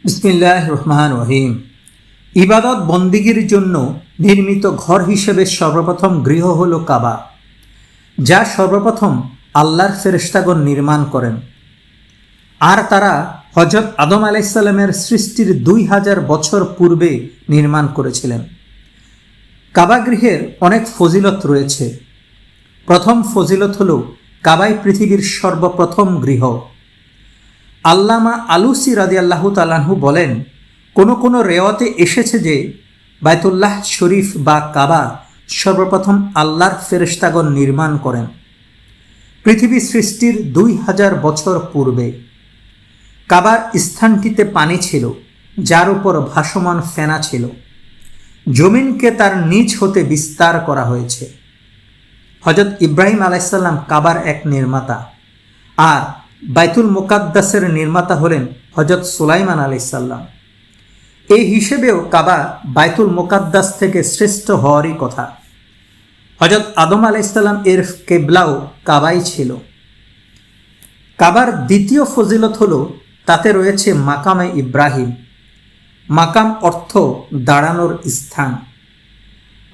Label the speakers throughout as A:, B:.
A: বিসমিল্লাহির রহমানির রহিম। ইবাদত বন্দিগির জন্য নির্মিত ঘর হিসেবে সর্বপ্রথম গৃহ হল কাবা, যা সর্বপ্রথম আল্লাহর ফেরেশতাগণ নির্মাণ করেন। আর তারা হযরত আদম আলাইহিসসালামের সৃষ্টির 2000 বছর পূর্বে নির্মাণ করেছিলেন। কাবা গৃহের অনেক ফজিলত রয়েছে। প্রথম ফজিলত হল কাবাই পৃথিবীর সর্বপ্রথম গৃহ। আল্লামা আলুসি রাদিয়াল্লাহু তাআলা আনহু বলেন, কোনো রেওয়াতে এসেছে যে বাইতুল্লাহ শরীফ বা কাবা সর্বপ্রথম আল্লাহর ফেরেশতাগণ নির্মাণ করেন পৃথিবী সৃষ্টির 2000 বছর পূর্বে। কাবার স্থানটিতে পানি ছিল, যার উপর ভাসমান ফেনা ছিল। জমিনকে তার নিচ হতে বিস্তার করা হয়েছে। হযরত ইব্রাহিম আলাইহিসসালাম কাবার এক নির্মাতা, আর বাইতুল মুকাদ্দাসের নির্মাতা হলেন হযরত সুলাইমান আলাইহিসসালাম। এই হিসেবেও কাবা বাইতুল মুকাদ্দাস থেকে শ্রেষ্ঠ হওয়ারই কথা। হযরত আদম আলাইহিসসালাম এর কিবলাও কাবাই ছিল। কাবার দ্বিতীয় ফজিলত হল তাতে রয়েছে মাকামে ইব্রাহিম। মাকাম অর্থ দাঁড়ানোর স্থান।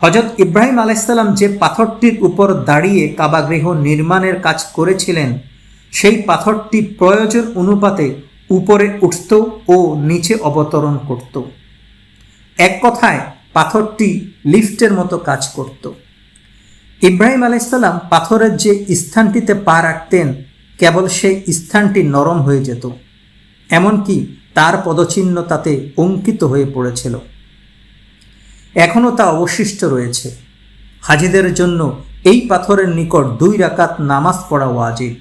A: হযরত ইব্রাহিম আলাইহিসসালাম যে পাথরটির উপর দাঁড়িয়ে কাবা গৃহ নির্মাণের কাজ করেছিলেন, সেই পাথরটি প্রয়োজন অনুপাতে উপরে উঠত ও নিচে অবতরণ করত। এক কথায় পাথরটি লিফটের মতো কাজ করত। ইব্রাহিম আলাইহিসসালাম পাথরের যে স্থানটিতে পা রাখতেন, কেবল সেই স্থানটি নরম হয়ে যেত, এমনকি তার পদচিহ্ন তাতে অঙ্কিত হয়ে পড়েছিল। এখনও তা অবশিষ্ট রয়েছে। হাজিদের জন্য এই পাথরের নিকট 2 রাকাত নামাজ পড়া ওয়াজিব।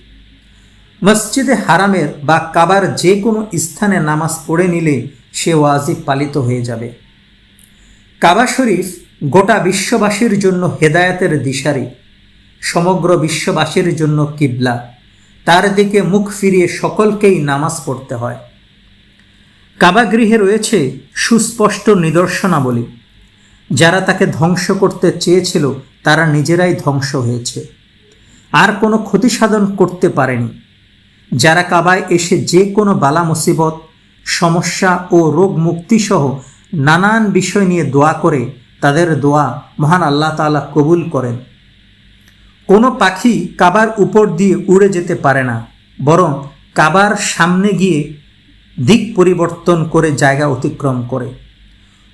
A: মসজিদে হারামের বা কাবার যে কোনো স্থানে নামাজ পড়ে নিলে সে ওয়াজিব পালিত হয়ে যাবে। কাবা শরীফ গোটা বিশ্ববাসীর জন্য হেদায়েতের দিশারি, সমগ্র বিশ্ববাসীর জন্য কিবলা। তার দিকে মুখ ফিরিয়ে সকলকেই নামাজ পড়তে হয়। কাবা গৃহে রয়েছে সুস্পষ্ট নিদর্শনাবলী। যারা তাকে ধ্বংস করতে চেয়েছিল তারা নিজেরাই ধ্বংস হয়েছে, আর কোনো ক্ষতি সাধন করতে পারেনি। যারা কাবায় এসে যে কোনো বালা মুসিবত, সমস্যা ও রোগ মুক্তিসহ নানান বিষয় নিয়ে দোয়া করে, তাদের দোয়া মহান আল্লাহ তাআলা কবুল করেন। কোনো পাখি কাবার উপর দিয়ে উড়ে যেতে পারে না, বরং কাবার সামনে গিয়ে দিক পরিবর্তন করে জায়গা অতিক্রম করে।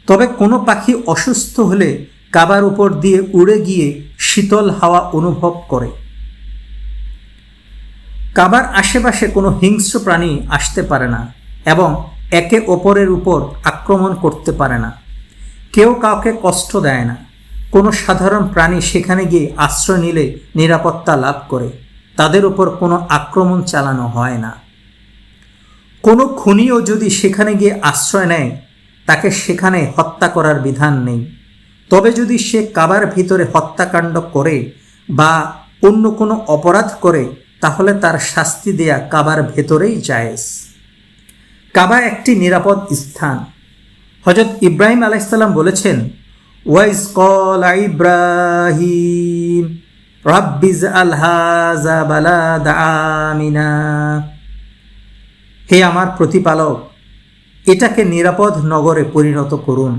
A: তবে কোনো পাখি অসুস্থ হলে কাবার উপর দিয়ে উড়ে গিয়ে শীতল হাওয়া অনুভব করে। কাবার আশেপাশে কোনো হিংস্র প্রাণী আসতে পারে না এবং একে অপরের উপর আক্রমণ করতে পারে না। কেউ কাউকে কষ্ট দেয় না। কোনো সাধারণ প্রাণী সেখানে গিয়ে আশ্রয় নিলে নিরাপত্তা লাভ করে। তাদের উপর কোনো আক্রমণ চালানো হয় না। কোনো খুনিও যদি সেখানে গিয়ে আশ্রয় নেয়, তাকে সেখানে হত্যা করার বিধান নেই। তবে যদি সে কাবার ভিতরে হত্যাকাণ্ড করে বা অন্য কোনো অপরাধ করে, তাহলে তার শাস্তি দেয়া কাবার ভেতরেই জায়েজ। কাবা একটি নিরাপদ স্থান। হযরত ইব্রাহিম আলাইহিসসালাম বলেছেন, ওয়াইজ ক্বালা ইব্রাহিম রাব্বিজআল হাযা বালাদা আমিনা। হে আমার প্রতিপালক, এটাকে নিরাপদ নগরে পরিণত করুন।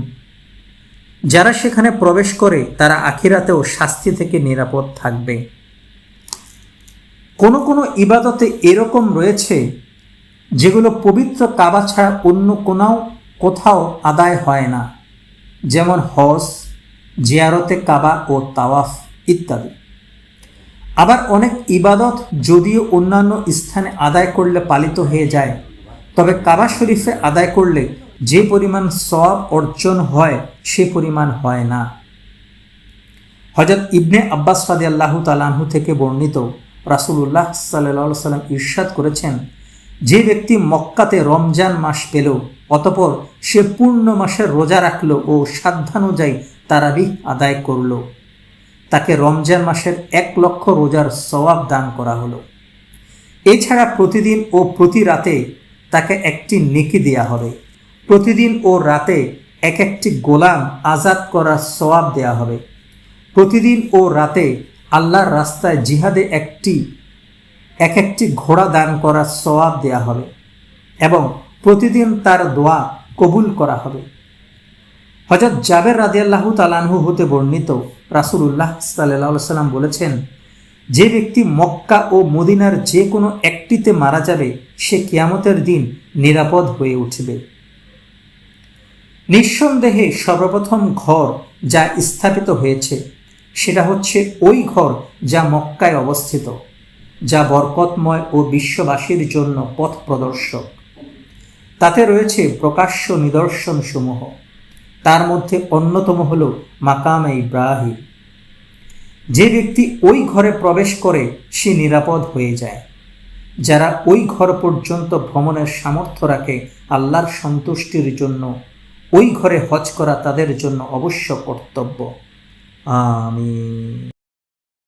A: যারা সেখানে প্রবেশ করে তারা আখিরাতেও শাস্তি থেকে নিরাপদ থাকবে। কোনো ইবাদতে এরকম রয়েছে যেগুলো পবিত্র কাবা ছাড়া অন্য কোথাও আদায় হয় না, যেমন হজ, জিয়ারতে কাবা ও তাওয়াফ ইত্যাদি। আবার অনেক ইবাদত যদিও অন্যান্য স্থানে আদায় করলে পালিত হয়ে যায়, তবে কাবা শরীফে আদায় করলে যে পরিমাণ সওয়াব অর্জন হয় সে পরিমাণ হয় না। হযরত ইবনে আব্বাস রাদিয়াল্লাহু তাআলা আনহু থেকে বর্ণিত, রাসূলুল্লাহ সাল্লাল্লাহু আলাইহি ওয়াসাল্লাম ইরশাদ করেছেন, যে ব্যক্তি মক্কাতে রমজান মাস পেল, অতঃপর সে পূর্ণ মাসের রোজা রাখল ও সাধ্যানুযায়ী তারাবিহ আদায় করল, তাকে রমজান মাসের 1 লক্ষ রোজার সওয়াব দান করা হলো। এছাড়া প্রতিদিন ও প্রতি রাতে তাকে একটি নেকি দেয়া হবে। প্রতিদিন ও রাতে একটি গোলাম আজাদ করার সওয়াব দেয়া হবে। প্রতিদিন ও রাতে আল্লাহর রাস্তায় জিহাদে একটি ঘোড়া দান করার সওয়াব দেয়া হবে এবং প্রতিদিন তার দোয়া কবুল করা হবে। হযরত জাবের রাদিয়াল্লাহু তাআলা আনহু হতে বর্ণিত, রাসূলুল্লাহ সাল্লাল্লাহু আলাইহি সাল্লাম বলেছেন, যে ব্যক্তি মক্কা ও মদিনার যে কোনো একটিতে মারা যাবে সে কিয়ামতের দিন নিরাপদ হয়ে উঠবে। নিঃসন্দেহে সর্বপ্রথম ঘর যা স্থাপিত হয়েছে সেটা হচ্ছে ওই ঘর যা মক্কায় অবস্থিত, যা বরকতময় ও বিশ্ববাসীর জন্য পথ প্রদর্শক। তাতে রয়েছে প্রকাশ্য নিদর্শন সমূহ। তার মধ্যে অন্যতম হল মাকামে ইব্রাহিম। যে ব্যক্তি ওই ঘরে প্রবেশ করে সে নিরাপদ হয়ে যায়। যারা ওই ঘর পর্যন্ত ভ্রমণের সামর্থ্য রাখে আল্লাহর সন্তুষ্টির জন্য, ওই ঘরে হজ করা তাদের জন্য অবশ্য কর্তব্য। আমিন।